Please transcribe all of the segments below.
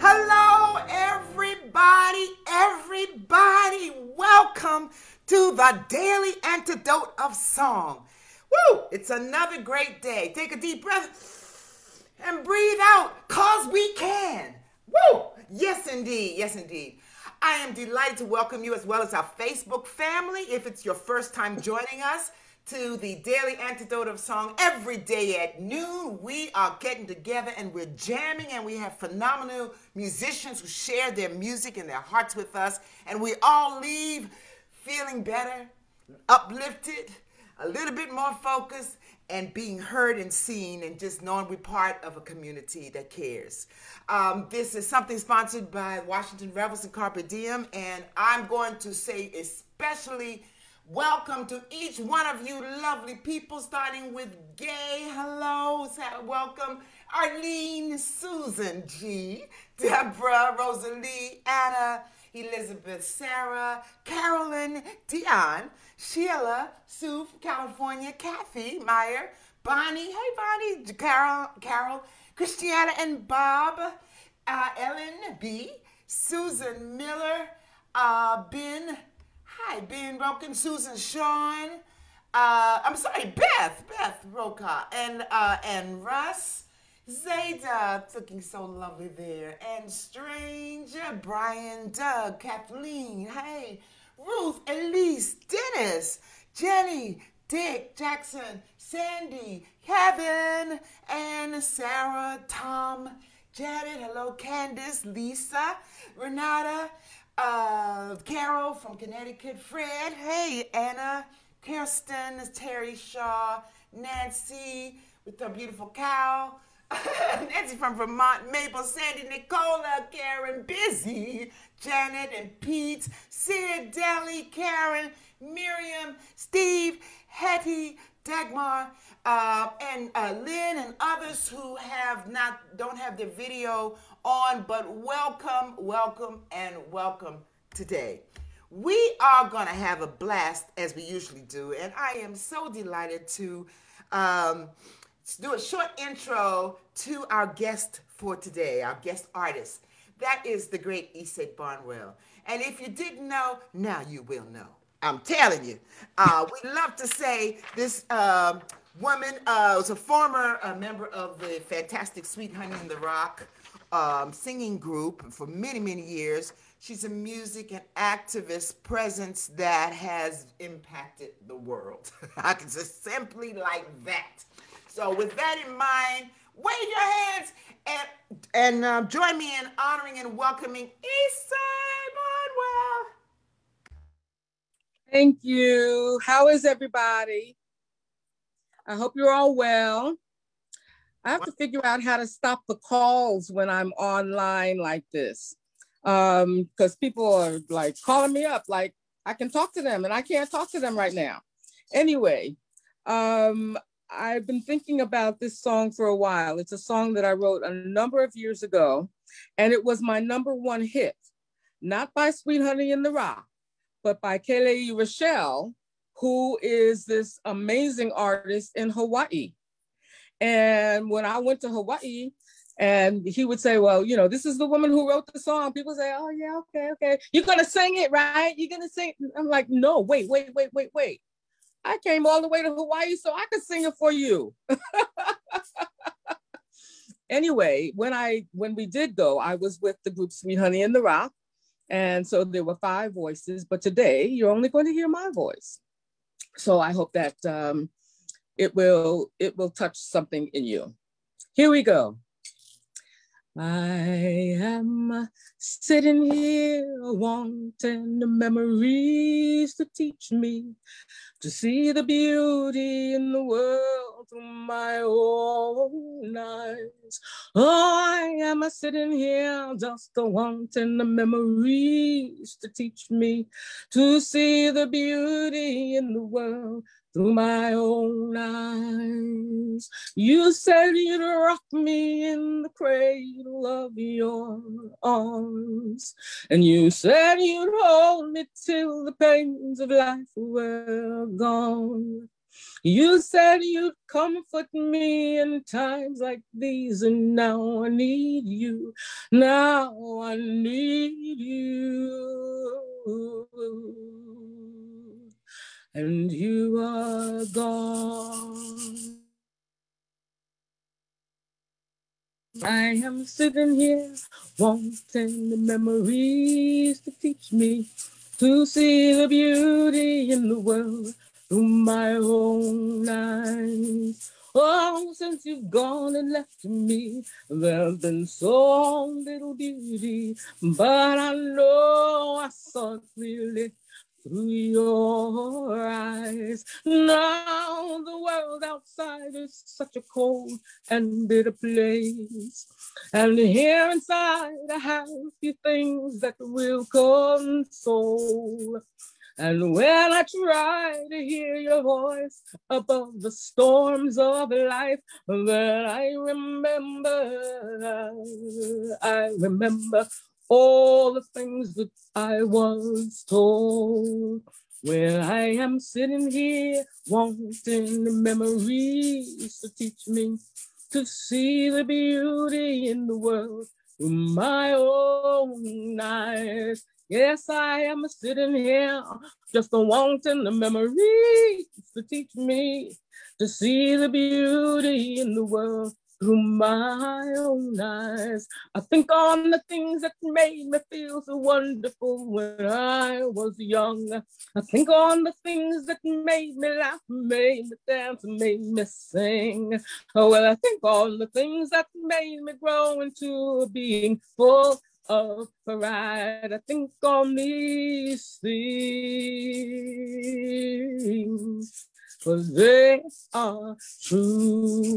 Hello, everybody. Welcome to the Daily Antidote of Song. Woo! It's another great day. Take a deep breath and breathe out, cause we can. Woo! Yes, indeed. Yes, indeed. I am delighted to welcome you as well as our Facebook family. If it's your first time joining us, to the Daily Antidote of Song every day at noon. We are getting together and we're jamming, and we have phenomenal musicians who share their music and their hearts with us, and we all leave feeling better, uplifted, a little bit more focused, and being heard and seen, and just knowing we're part of a community that cares. This is something sponsored by Washington Revels and Carpe Diem, and I'm going to say especially welcome to each one of you lovely people, starting with Gay. Hello, welcome. Arlene, Susan G, Deborah, Rosalie, Anna, Elizabeth, Sarah, Carolyn, Dion, Sheila, Sue from California, Kathy, Meyer, Bonnie, hey Bonnie, Carol, Christiana and Bob, Ellen B, Susan Miller, Ben, hi, Ben Roken, Susan Sean, I'm sorry, Beth Roca, and Russ, Zayda, looking so lovely there, and Stranger, Brian, Doug, Kathleen, hey, Ruth, Elise, Dennis, Jenny, Dick, Jackson, Sandy, Kevin, and Sarah, Tom, Janet, hello, Candace, Lisa, Renata, Carol from Connecticut, Fred, hey, Anna, Kirsten, Terry Shaw, Nancy with her beautiful cow, Nancy from Vermont, Mabel, Sandy, Nicola, Karen, Busy, Janet and Pete, Sid, Deli, Karen, Miriam, Steve, Hetty, Dagmar, and Lynn and others who don't have their video on, but welcome today. We are going to have a blast as we usually do, and I am so delighted to do a short intro to our guest for today, our guest artist. That is the great Ysaye Barnwell. And if you didn't know, now you will know. I'm telling you. We love to say this woman was a former member of the fantastic Sweet Honey in the Rock singing group for many, many years. She's a music and activist presence that has impacted the world. I can just simply like that. So with that in mind, wave your hands and join me in honoring and welcoming Ysaye Barnwell. Thank you. How is everybody? I hope you're all well. I have to figure out how to stop the calls when I'm online like this. Because people are like calling me up, like I can talk to them and I can't talk to them right now. Anyway, I've been thinking about this song for a while. It's a song that I wrote a number of years ago, and it was my #1 hit, not by Sweet Honey in the Rock, but by Kelly Rochelle, who is this amazing artist in Hawaii. And when I went to Hawaii, and he would say, well, you know, this is the woman who wrote the song. People say, oh yeah, okay. You're gonna sing it, right? You're gonna sing. I'm like, no, wait. I came all the way to Hawaii so I could sing it for you. Anyway, when we did go, I was with the group Sweet Honey in the Rock. And so there were 5 voices, but today you're only going to hear my voice. So I hope that it will touch something in you. Here we go. I am sitting here wanting the memories to teach me to see the beauty in the world through my own eyes. Oh, I am sitting here just wanting the memories to teach me to see the beauty in the world through my own eyes. You said you'd rock me in the cradle of your arms, and you said you'd hold me till the pains of life were gone. You said you'd comfort me in times like these, and now I need you. Now I need you. And you are gone. I am sitting here wanting the memories to teach me to see the beauty in the world through my own eyes. Oh, since you've gone and left me, there's been so little beauty, but I know I saw it clearly through your eyes. Now the world outside is such a cold and bitter place, and here inside I have a few things that will console. And when I try to hear your voice above the storms of life, then I remember all the things that I was told. When I am sitting here wanting the memories to teach me to see the beauty in the world through my own eyes. Yes, I am sitting here just wanting the memories to teach me to see the beauty in the world through my own eyes. I think on the things that made me feel so wonderful when I was young. I think on the things that made me laugh, made me dance, made me sing. Oh, well, I think on the things that made me grow into a being full of pride. I think on these things, for they are true.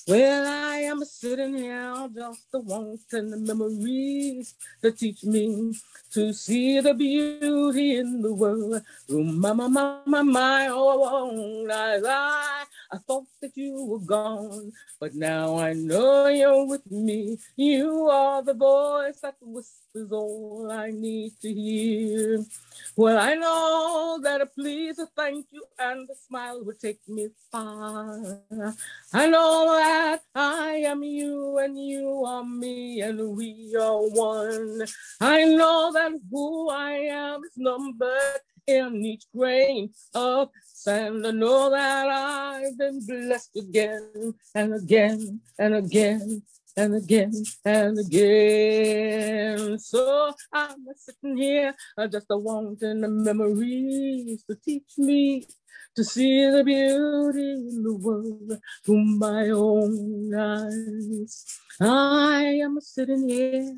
Well, I am sitting here just wanting the memories to teach me to see the beauty in the world through my own eyes. I thought that you were gone, but now I know you're with me. You are the voice that whispers all I need to hear. Well, I know that a please, a thank you, and a smile would take me far. I know that I am you and you are me and we are one. I know that who I am is numbered in each grain of sand. I know that I've been blessed again and again and again and again and again. So I'm sitting here just wanting the memories to teach me to see the beauty in the world through my own eyes. I am sitting here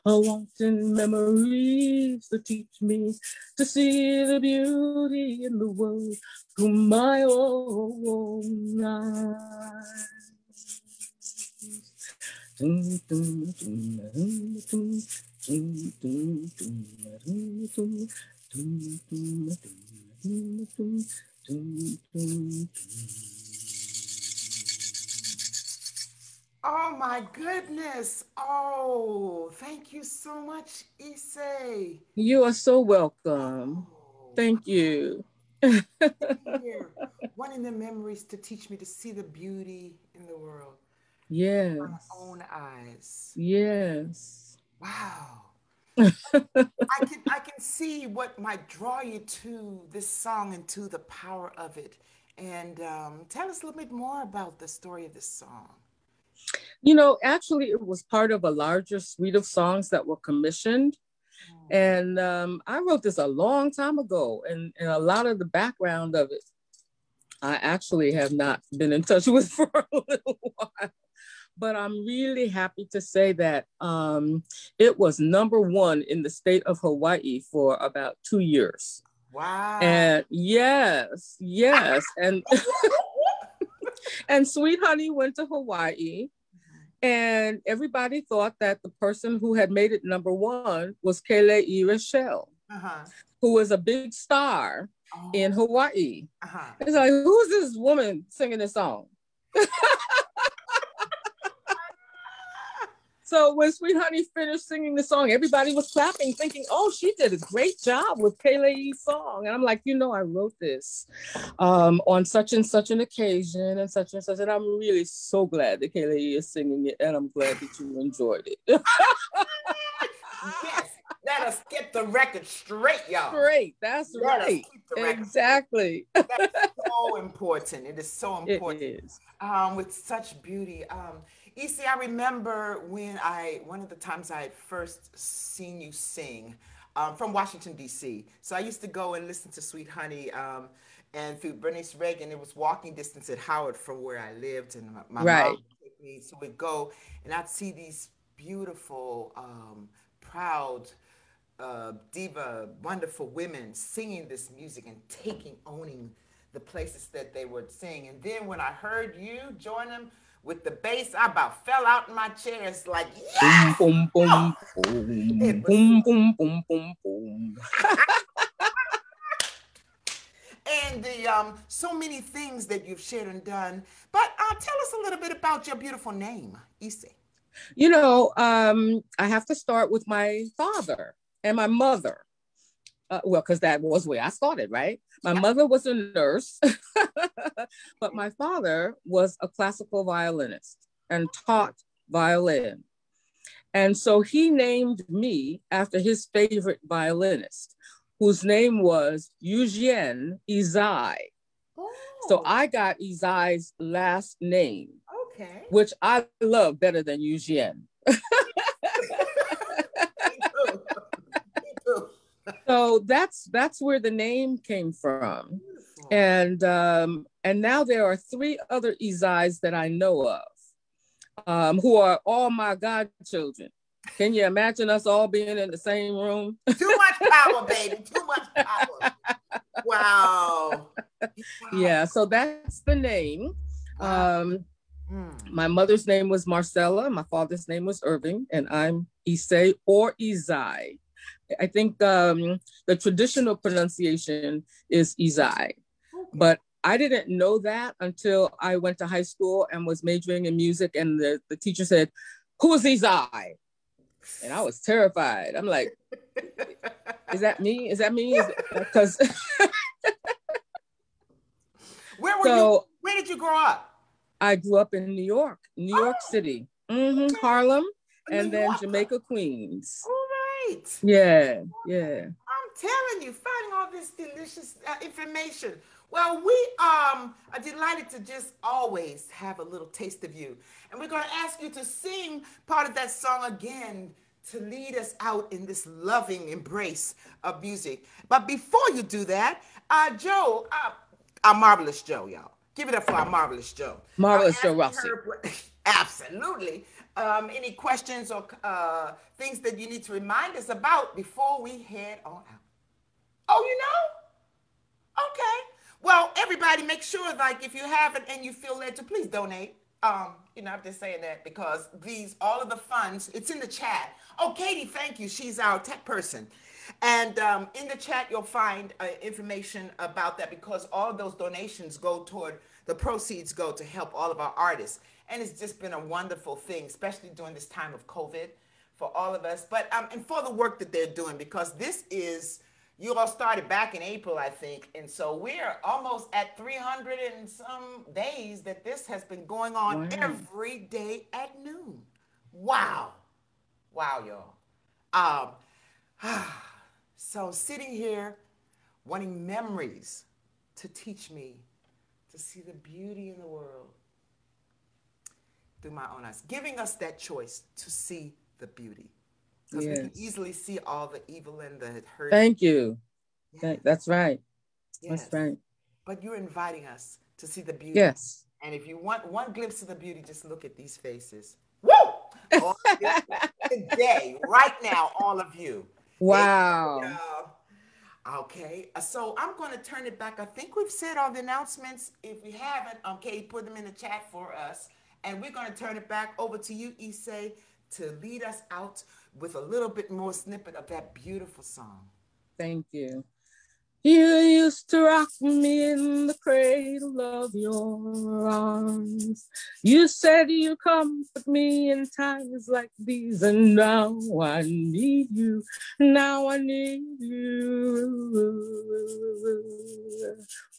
wanting memories to teach me to see the beauty in the world through my own eyes. Oh my goodness. Oh, thank you so much, Ysaye. You are so welcome. Oh, Thank you. here, wanting the memories to teach me to see the beauty in the world through my Yes. own eyes. Yes. Wow. I can see what might draw you to this song and to the power of it And tell us a little bit more about the story of this song. Actually, it was part of a larger suite of songs that were commissioned. And I wrote this a long time ago, and a lot of the background of it, I actually have not been in touch with for a little while. But I'm really happy to say that it was number one in the state of Hawaii for about 2 years. Wow. And yes. And and Sweet Honey went to Hawaii. And everybody thought that the person who had made it number one was Kelei Rochelle, who was a big star in Hawaii. It's like, who's this woman singing this song? So when Sweet Honey finished singing the song, everybody was clapping, thinking, oh, she did a great job with Kelei's song. And I'm like, I wrote this on such and such an occasion and such. And I'm really so glad that Kelei is singing it. And I'm glad that you enjoyed it. Yes, let us get the record straight, y'all. Straight, that's right. Exactly. That's so important. It is so important. It is. With such beauty. Ysaye, I remember one of the times I had first seen you sing from Washington, D.C. So I used to go and listen to Sweet Honey and through Bernice Reagan. It was walking distance at Howard from where I lived. And my mom would take me. So we'd go and I'd see these beautiful, proud, diva, wonderful women singing this music and owning the places that they would sing. And then when I heard you join them with the bass, I about fell out in my chair. It's like, yes! Boom, boom, boom, boom, boom, boom, boom, boom. And so many things that you've shared and done. But tell us a little bit about your beautiful name, Ysaye. I have to start with my father and my mother. Because that was where I started, right? My mother was a nurse, but my father was a classical violinist and taught violin. And so he named me after his favorite violinist, whose name was Ysaye. Oh. So I got Ysaye's last name, which I love better than Ysaye. So that's where the name came from. And now there are 3 other Ysayes that I know of, who are all my godchildren. Can you imagine us all being in the same room? Too much power, baby. Too much power. Wow. Yeah, so that's the name. My mother's name was Marcella. My father's name was Irving, and I'm Ysaye or Ysaye. I think the traditional pronunciation is Ysaye, but I didn't know that until I went to high school and was majoring in music, and the teacher said, "Who is Ysaye?" And I was terrified. I'm like, "Is that me? Is that me?" Because Where did you grow up? I grew up in New York City, Harlem, and then Jamaica, Queens. Yeah. I'm telling you, finding all this delicious information. Well, we are delighted to just always have a little taste of you. And we're going to ask you to sing part of that song again to lead us out in this loving embrace of music. But before you do that, Joe, our Marvelous Joe, y'all. Give it up for our Marvelous Joe. Marvelous Joe Rossi. Absolutely. Any questions or things that you need to remind us about before we head on out? Oh, you know? Okay. Well, everybody make sure, like, if you haven't and you feel led to, please donate. I'm just saying that because all of the funds, it's in the chat. Oh, Katie, thank you. She's our tech person. And in the chat, you'll find information about that because all of those donations the proceeds go to help all of our artists. And it's just been a wonderful thing, especially during this time of COVID for all of us. But and for the work that they're doing, because you all started back in April, I think. And so we're almost at 300 and some days that this has been going on every day at noon. Wow. Wow, y'all. So sitting here wanting memories to teach me to see the beauty in the world through my own eyes, giving us that choice to see the beauty. Because we can Yes. easily see all the evil and the hurt. Thank you. Yes. That's right. Yes. That's right. But you're inviting us to see the beauty. Yes. And if you want one glimpse of the beauty, just look at these faces. Woo! All of you today, right now, all of you. Wow. Okay, so I'm going to turn it back. I think we've said all the announcements. If we haven't, okay, put them in the chat for us. And we're going to turn it back over to you, Ysaye, to lead us out with a little bit more snippet of that beautiful song. Thank you. You used to rock me in the cradle of your arms. You said you comfort me in times like these, and now I need you. Now I need you.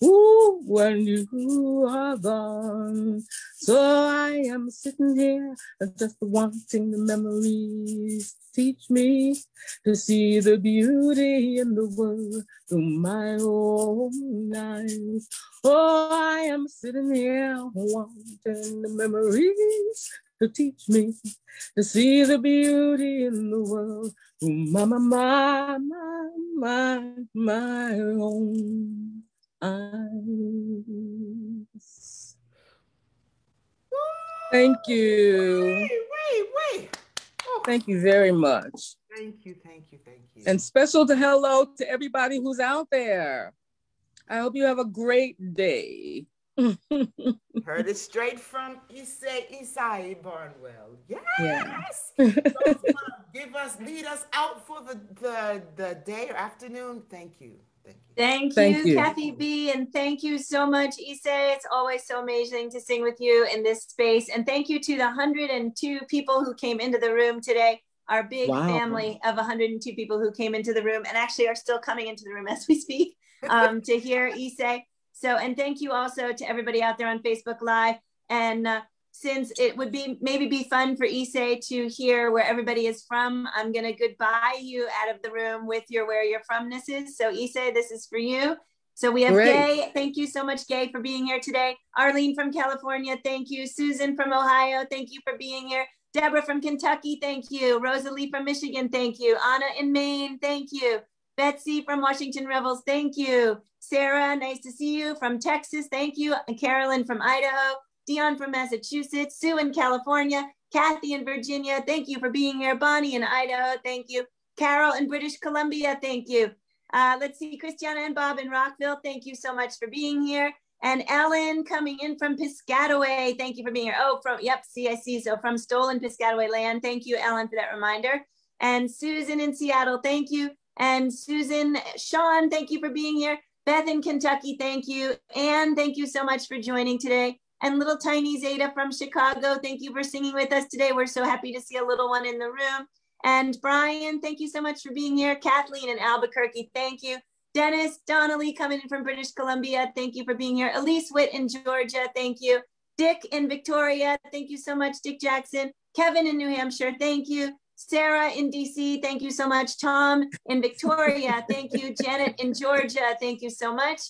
Ooh, when you are gone. So I am sitting here just wanting the memories teach me to see the beauty in the world through my own eyes. Oh, I am sitting here wanting the memories to teach me to see the beauty in the world through my own eyes. Thank you. Wait. Oh. Thank you very much. Thank you. And special hello to everybody who's out there. I hope you have a great day. Heard it straight from Ysaye Barnwell. Yes. Yeah. So if you want to lead us out for the day or afternoon, thank you. Thank you, Kathy B. And thank you so much, Ysaye. It's always so amazing to sing with you in this space. And thank you to the 102 people who came into the room today. Our big family of 102 people who came into the room and actually are still coming into the room as we speak to hear Ysaye. So, and thank you also to everybody out there on Facebook Live. And since it would maybe be fun for Ysaye to hear where everybody is from, I'm going to goodbye you out of the room with your where you're fromness is. So Ysaye, this is for you. So we have Gay. Thank you so much, Gay, for being here today. Arlene from California, thank you. Susan from Ohio, thank you for being here. Deborah from Kentucky, thank you. Rosalie from Michigan, thank you. Anna in Maine, thank you. Betsy from Washington Rebels, thank you. Sarah, nice to see you. From Texas, thank you. And Carolyn from Idaho. Dion from Massachusetts. Sue in California. Kathy in Virginia, thank you for being here. Bonnie in Idaho, thank you. Carol in British Columbia, thank you. Let's see, Christiana and Bob in Rockville, thank you so much for being here. And Ellen coming in from Piscataway, thank you for being here. Oh, I see. So from stolen Piscataway land, thank you, Ellen, for that reminder. And Susan in Seattle, thank you. And Sean, thank you for being here. Beth in Kentucky, thank you. Anne, thank you so much for joining today. And little tiny Zeta from Chicago, thank you for singing with us today. We're so happy to see a little one in the room. And Brian, thank you so much for being here. Kathleen in Albuquerque, thank you. Dennis Donnelly coming in from British Columbia, thank you for being here. Elise Witt in Georgia, thank you. Dick in Victoria, thank you so much, Dick Jackson. Kevin in New Hampshire, thank you. Sarah in DC, thank you so much. Tom in Victoria, thank you. Janet in Georgia, thank you so much.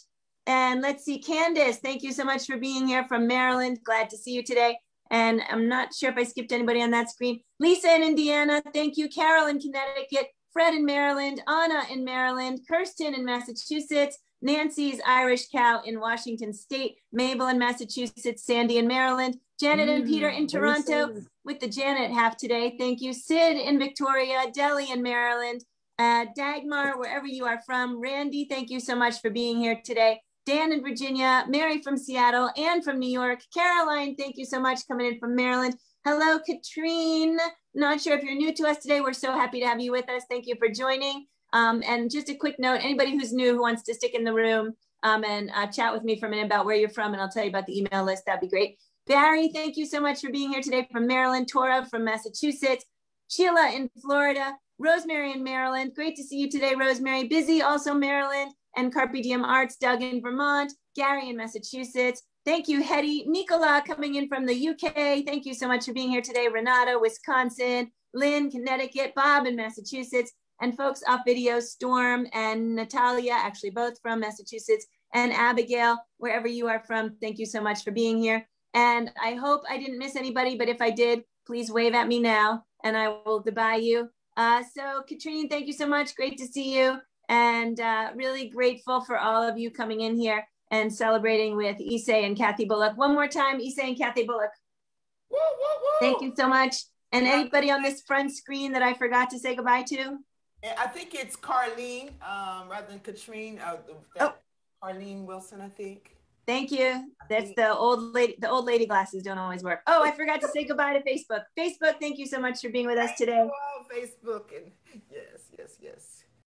And let's see, Candace, thank you so much for being here from Maryland. Glad to see you today. And I'm not sure if I skipped anybody on that screen. Lisa in Indiana, thank you. Carol in Connecticut, Fred in Maryland, Anna in Maryland, Kirsten in Massachusetts, Nancy's Irish Cow in Washington State, Mabel in Massachusetts, Sandy in Maryland, Janet and Peter in Toronto with the Janet half today. Thank you. Sid in Victoria, Delhi in Maryland, Dagmar, wherever you are from. Randy, thank you so much for being here today. Dan in Virginia, Mary from Seattle, Anne from New York, Caroline, thank you so much coming in from Maryland. Hello, Katrine. Not sure if you're new to us today. We're so happy to have you with us. Thank you for joining. And just a quick note, anybody who's new who wants to stick in the room and chat with me for a minute about where you're from, and I'll tell you about the email list, that'd be great. Barry, thank you so much for being here today from Maryland. Tora from Massachusetts. Sheila in Florida. Rosemary in Maryland. Great to see you today, Rosemary. Busy, also Maryland. And Carpe Diem Arts, Doug in Vermont. Gary in Massachusetts. Thank you, Hetty. Nicola coming in from the UK. Thank you so much for being here today. Renata, Wisconsin. Lynn, Connecticut. Bob in Massachusetts. And folks off video, Storm and Natalia, actually both from Massachusetts. And Abigail, wherever you are from, thank you so much for being here. And I hope I didn't miss anybody, but if I did, please wave at me now and I will goodbye you. So Katrine, thank you so much. Great to see you. And really grateful for all of you coming in here and celebrating with Ysaye and Kathy Bullock. One more time, Ysaye and Kathy Bullock. Woo, woo, woo. Thank you so much. And anybody on this front screen that I forgot to say goodbye to? I think it's Carlene, rather than Katrine. Carlene Wilson, I think. Thank you. That's the old lady. The old lady glasses don't always work. Oh, I forgot to say goodbye to Facebook. Facebook, thank you so much for being with us today. Facebook, and yes.